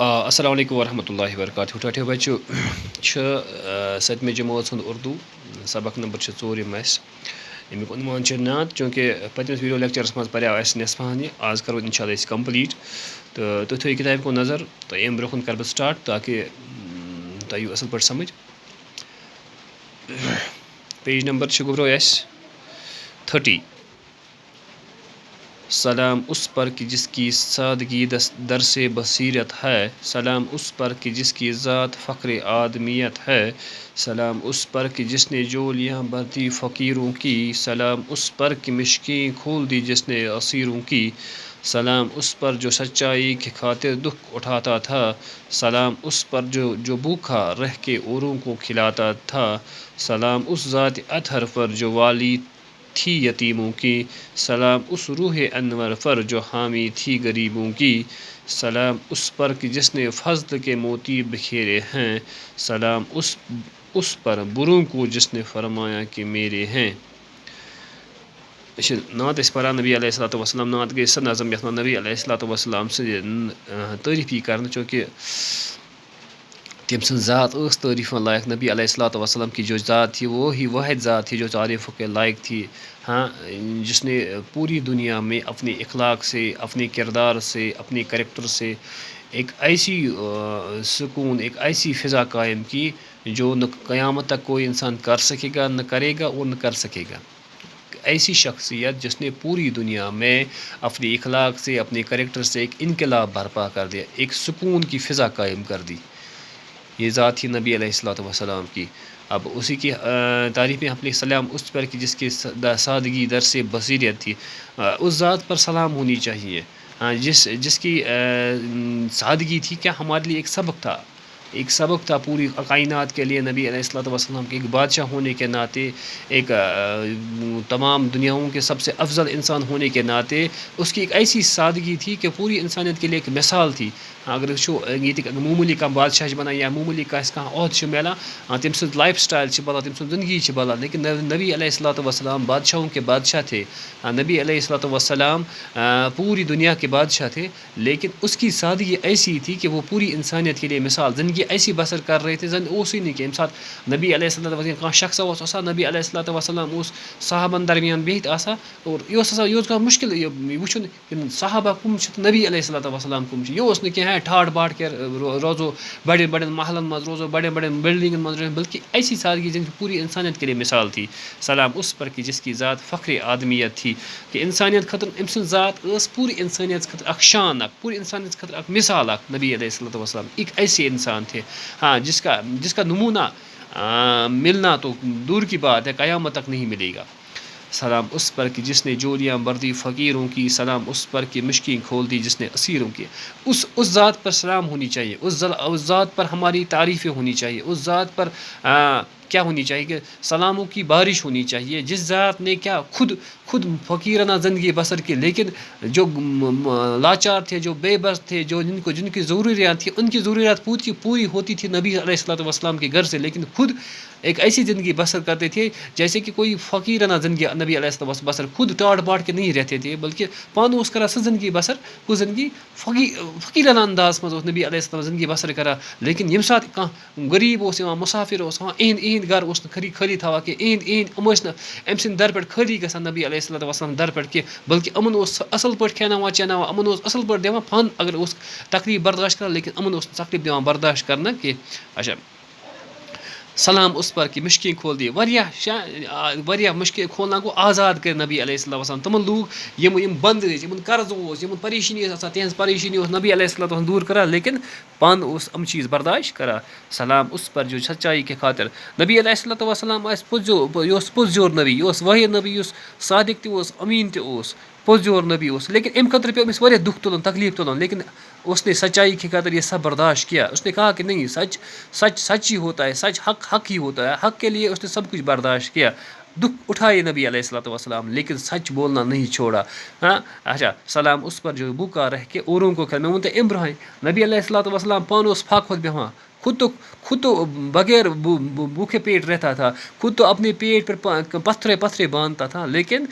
السلام علیکم ورحمۃ اللہ وبرکاتہ ٹھٹھو بچو ستمہ جماعت ہند اردو سبق نمبر 4 امیک عنوان نعت چونکہ پتمس ویڈیو لیکچرس مز پریو اس نصفان یہ آز کرو انشاءاللہ اس کمپلیٹ تو تھی تھو کتاب کو نظر تو ام برو کر بہ سٹارٹ تاکہ تہ یو اصل پہ سمجھ پیج نمبر گبرو اس 30 سلام اس پر کہ جس کی سادگی در سے بصیرت ہے، سلام اس پر کہ جس کی ذات فخر آدمیت ہے، سلام اس پر کہ جس نے جولیاں بھر دی فقیروں کی، سلام اس پر کہ مشکیں کھول دی جس نے اسیروں کی، سلام اس پر جو سچائی کی خاطر دکھ اٹھاتا تھا، سلام اس پر جو بھوکا رہ کے اوروں کو کھلاتا تھا، سلام اس ذات اطہر پر جو والی تھی یتیموں کی، سلام اس روح انور پر جو حامی تھی غریبوں کی، سلام اس پر کہ جس نے فضل کے موتی بکھیرے ہیں، سلام اس پر بروں کو جس نے فرمایا کہ میرے ہیں۔ نعت پران نبی علیہ الصلوۃ والسلام نعت گئی سہ نظم یت نبی علیہ الصلوۃ والسلام سن تعریف کرنا، چونکہ تم سن ذات اس تعریف لائق، نبی علیہ الصلوۃ والسلام کی جو ذات تھی وہ ہی واحد ذات تھی جو تعریف کے لائق تھی، ہاں، جس نے پوری دنیا میں اپنے اخلاق سے، اپنے کردار سے، اپنے کریکٹر سے ایک ایسی سکون، ایک ایسی فضا قائم کی جو نہ قیامت تک کوئی انسان کر سکے گا، نہ کرے گا اور نہ کر سکے گا۔ ایسی شخصیت جس نے پوری دنیا میں اپنے اخلاق سے، اپنے کریکٹر سے ایک انقلاب برپا کر دیا، ایک سکون کی فضا قائم کر دی، یہ ذات تھی نبی علیہ الصلوۃ والسلام کی۔ اب اسی کی تعریف میں ہم نے سلام اس پر کہ جس کی سادگی در سے بصیرت تھی، اس ذات پر سلام ہونی چاہیے، جس کی سادگی تھی، کیا ہمارے لیے ایک سبق تھا پوری کائنات کے لیے، نبی علیہ الصلوۃ والسلام کے ایک بادشاہ ہونے کے ناطے، ایک تمام دنیاؤں کے سب سے افضل انسان ہونے کے ناطے اس کی ایک ایسی سادگی تھی کہ پوری انسانیت کے لیے ایک مثال تھی۔ اگر وچھو یہ معمولی کم بادشاہ بنان یا معمولی عہد ملان، تم سن لائف سٹائل بدلان، تم سن زندگی بدلان، لیکن نبی علیہ الصلوۃ والسلام بادشاہوں کے بادشاہ تھے، نبی علیہ الصلوۃ والسلام پوری دنیا کے بادشاہ تھے، لیکن اس کی سادگی ایسی تھی کہ وہ پوری انسانیت کے لیے مثال، زندگی ایسی بسر کر رہے تھے زن اوسے نہیں کہ سات نبی علیہ الصلوۃ والسلام کھانا شخص آسان، نبی علیہ الصلوۃ والسلام اس صحابن درمیان بہت آسان، اور یہ مشکل وچھن صحابہ کم نبی علیہ الصلوۃ والسلام کم، یہ کہ ٹھاٹ باٹ کے روزو بڑے بڑے محلن مز، روزو بڑے بڑے بلڈنگن مز، بلکہ ایسی سادگی جن کی پوری انسانیت کے لیے مثال تھی۔ سلام اس پر کہ جس کی ذات فخر آدمیت تھی، کہ انسانیت خاطر ام سن ذات اس پوری انسانیت خاطر اک شان، پوری انسانیت خاطر اک مثال، نبی علیہ الصلوۃ والسلام ایک ایسے انسان تھے، ہاں، جس کا نمونہ ملنا تو دور کی بات ہے، قیامت تک نہیں ملے گا۔ سلام اس پر کہ جس نے جولیاں بردی فقیروں کی، سلام اس پر کہ مشکیں کھول دی جس نے اسیروں کی۔ اس ذات پر سلام ہونی چاہیے، اس ذات پر ہماری تعریفیں ہونی چاہیے، اس ذات پر کیا ہونی چاہیے کہ سلاموں کی بارش ہونی چاہیے، جس ذات نے کیا خود فقیرانہ زندگی بسر کی، لیکن جو لاچار تھے، جو بے بس تھے، جن کی ضروریات تھیں، ان کی ضروریات پوری ہوتی تھی نبی علیہ الصلوۃ والسلام کے گھر سے، لیکن خود ایک ایسی زندگی بسر کرتے تھے جیسے کہ کوئی فقیرانہ زندگی نبی علیہ الصلوۃ والسلام بسر، خود ٹاٹ باٹ کے نہیں رہتے تھے، بلکہ پانو اس کرا سہ زندگی بسر، وہ زندگی فقیرانہ انداز مز نبی علیہ السلام زندگی بسر کرا، لیکن یم سات غریب مسافر اہند گھر خالی تھا کہ ام سند در پہ خالی گژھان نبی علیہ الصلوۃ والسلام در پہ کی، بلکہ امن اصل پہ کھیناوان چیناوان، امن اصل پہ دِوان پھن، اگر تکلیف برداشت کران، لیکن امن تکلیف دِوان برداشت کرنا کہ اچھا۔ سلام اس پر کہ مشکیں کھول دی، واریاہ مشکل کھولنا گو آزاد کر نبی علیہ الصلوۃ والسلام، تمن لوگ یم بند یم قرض یم پریشانی آسان، تہذ پریشانی نبی علیہ الصلوۃ والسلام دور کران، لیکن پان ام چیز برداشت کران۔ سلام اس پر جو سچائی کے خاطر، نبی علیہ الصلوۃ والسلام یہ پزیور نبی، یہ واحد نبی، یہ صادق تہ امین تہ پزیور نبی، لیکن ام خاطر پہ امس واریاہ دکھ تلن، تکلیف تلن، لیکن اس نے سچائی کی خاطر یہ سب برداشت کیا، اس نے کہا کہ نہیں، سچ ہی ہوتا ہے، سچ حق ہی ہوتا ہے، حق کے لیے اس نے سب کچھ برداشت کیا، دکھ اٹھائے نبی علیہ الصلوۃ والسلام، لیکن سچ بولنا نہیں چھوڑا، ہاں، اچھا۔ سلام اس پر جو بھوکا رہ کے اوروں کو کھلانا، میں ونتا ام برہن نبی علیہ الصلوۃ والسلام پانو پھاک وقت بیہوان، خود تو بغیر بھوکے پیٹ رہتا تھا، خود تو اپنے پیٹ پر پتھرے باندھتا تھا، لیکن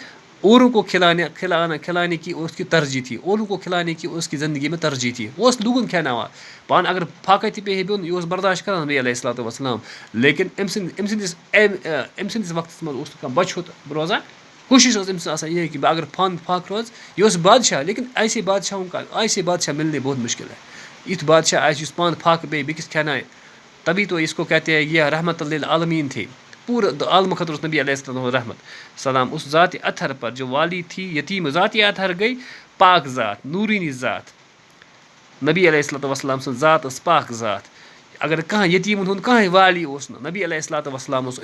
اوروں کو کھلانے کی اس کی ترجیح تھی، اوروں کو کھلانے کی اس کی زندگی میں ترجیح تھی، وہ لوگن کھیناوان پان اگر پھاکہ تہ پیٚیہِ بیوٚن یہِ اوس برداشت کران نبی علیہ الصلوۃ والسلام، لیکن أمۍ سٕنٛدِس وقتس منٛز اوس نہٕ کانٛہہ بچہٕ روزان، کوٗشش ٲس أمۍ سٕنٛز آسان یِہے کہ اگر پھاکھ روز، یہ اوس بادشاہ، لیکن ایسے بادشاہ ملنے بہت مشکل ہے، یُتھ بادشاہ آسہِ یُس پانہٕ پھاکہٕ بیٚیہِ بیٚکِس کھینایہِ، تبھی تو اس کو کہتے ہیں یہ رحمت للعالمین تھے، پورے عالم خطر اس نبی علیہ السلام رحمت سلام اس ذات اطہر پر جو والی تھی یتیم ذات اطہر گئی پاک ذات نورینی ذات، نبی علیہ الصلوۃ والسلام سن ذات اس پاک ذات، اگر کہاں یتیمن ہند کہاں والی اوس نہ، نبی علیہ الصلوۃ والسلام اوس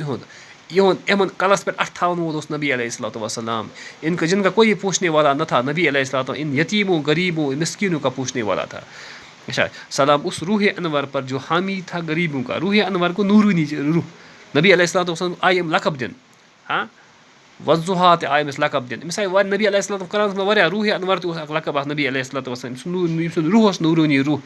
یہن کلس پہ اٹھ تھاون وول اوس نبی علیہ الصلوۃ والسلام، جن کا کوئی پوچھنے والا نہ تھا، نبی علیہ الصلوۃ ان یتیموں غریبوں مسکینوں کا پوچھنے والا تھا۔ اچھا سلام اس روح انور پر جو حامی تھا غریبوں کا، روح انور کو نورانی روح، نبی علیہ الصلوۃ والسلام آئی لقب دن، ہاں وضحا تہ آئی أمِس لقب دن، أمِس آئی نبی علیہ الصلوۃ قرآنس منٛز واریاہ، روح انور تہ اوس اکھ لقب اکھ نبی علیہ الصلوۃ والسلام، أمۍ سُنٛد روح اوس نورانی روح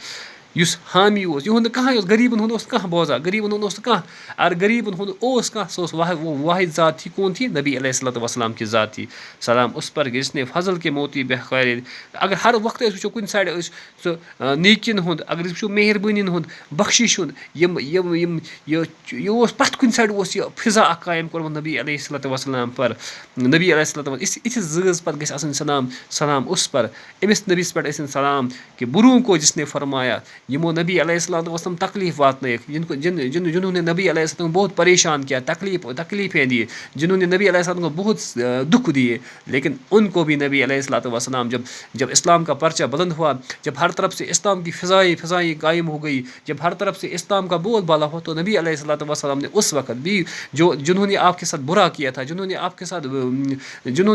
یُس حامی اوس، یِہُنٛد نہٕ کٕہٕنۍ اوس، غریٖبن ہُنٛد اوس نہٕ کانٛہہ بوزان، غریٖبن ہُنٛد اوس نہٕ کانٛہہ، اگر غریٖبن ہُنٛد اوس کانٛہہ سُہ اوس واحد ذات تھی، کون تھی؟ نبی علیہ الصلوۃ والسلام کی ذات تھی، سلام اس پر جس نے فضل کے موتی بخیر، اگر ہر وقت أسۍ وٕچھو کُنہِ سایڈٕ أسۍ سُہ نیکین ہُنٛد، اگر أسۍ وٕچھو مہربٲنین ہُنٛد، بخشش ہُنٛد، یہِ اوس پرٛٮ۪تھ کُنہِ سایڈٕ اوس یہِ فضا اکھ قایِم کوٚرمُت نبی علیہ الصلوۃ والسلام پر، نبی علیہ الصلوۃ یِژھِ زٲژ پتہٕ گژھِ آسٕنۍ سلام اس پر، أمِس نبِیَس پٮ۪ٹھ ٲسِن سلام کہ برونٛہہ کو جس نے فرمایا، یِمو نبی علیہ الصلوۃ والسلام تکلیف واتنٲیِکھ، جنہوں نے نبی علیہ السلام بہت پریشان کیا، تکلیفیں دیے، جنہوں نے نبی علیہ السلام کو بہت دکھ دیے، لیکن ان کو بھی نبی علیہ الصلوۃ والسلام جب اسلام کا پرچہ بلند ہوا، جب ہر طرف سے اسلام کی فضائیں قائم ہو گئی، جب ہر طرف سے اسلام کا بول بالا ہوا، تو نبی علیہ الصلوۃ والسلام نے اس وقت بھی جنہوں نے آپ کے ساتھ برا کیا تھا، جنہوں نے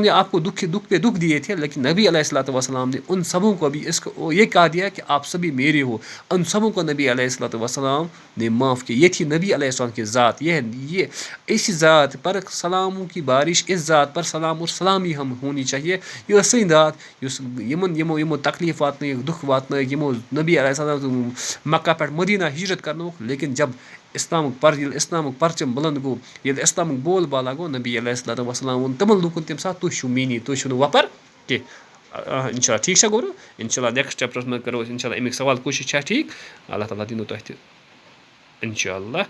آپ کو دکھ پہ دکھ دیے تھے، لیکن نبی علیہ الصلوۃ والسلام نے ان سبوں کو بھی یہ کہا دیا کہ آپ سبھی میرے ہو، ان سبوں کو نبی علیہ الصلوۃ والسلام نے معاف کیا، یہ تھی نبی علیہ السلام کی ذات، یہ اس ذات پر سلاموں کی بارش، اس ذات پر سلام اور سلامی ہم ہونی چاہیے، یہ سٕنٛدۍ ذات یمو تکلیف واتنٲیِکھ، دکھ واتنٲیِکھ، یمو نبی علیہ السلام مکہ پٮ۪ٹھ مدینہ ہجرت کرنووُکھ، لیکن جب اسلامُک پرچم بلند گوٚو، ییٚلہِ اسلامُک بول بالا گوٚو، نبی علیہ الصلوۃ والسلام ووٚن تِمن لوٗکن تمہِ ساتہٕ تُہۍ چھِو میٖنی، تُہۍ چھِو نہٕ وۄپر کینٛہہ، اِنشاء اللہ ٹھیٖک چھا گوٚو، اِنشاء اللہ نیکسٹ چیپٹرس منٛز کرو أسۍ اِنشاء اللہ اَمِکۍ سوال کوٗشِش چھا ٹھیٖک، اللہ تعالیٰ دِنو تۄہہِ تہِ اِنشاء اللہ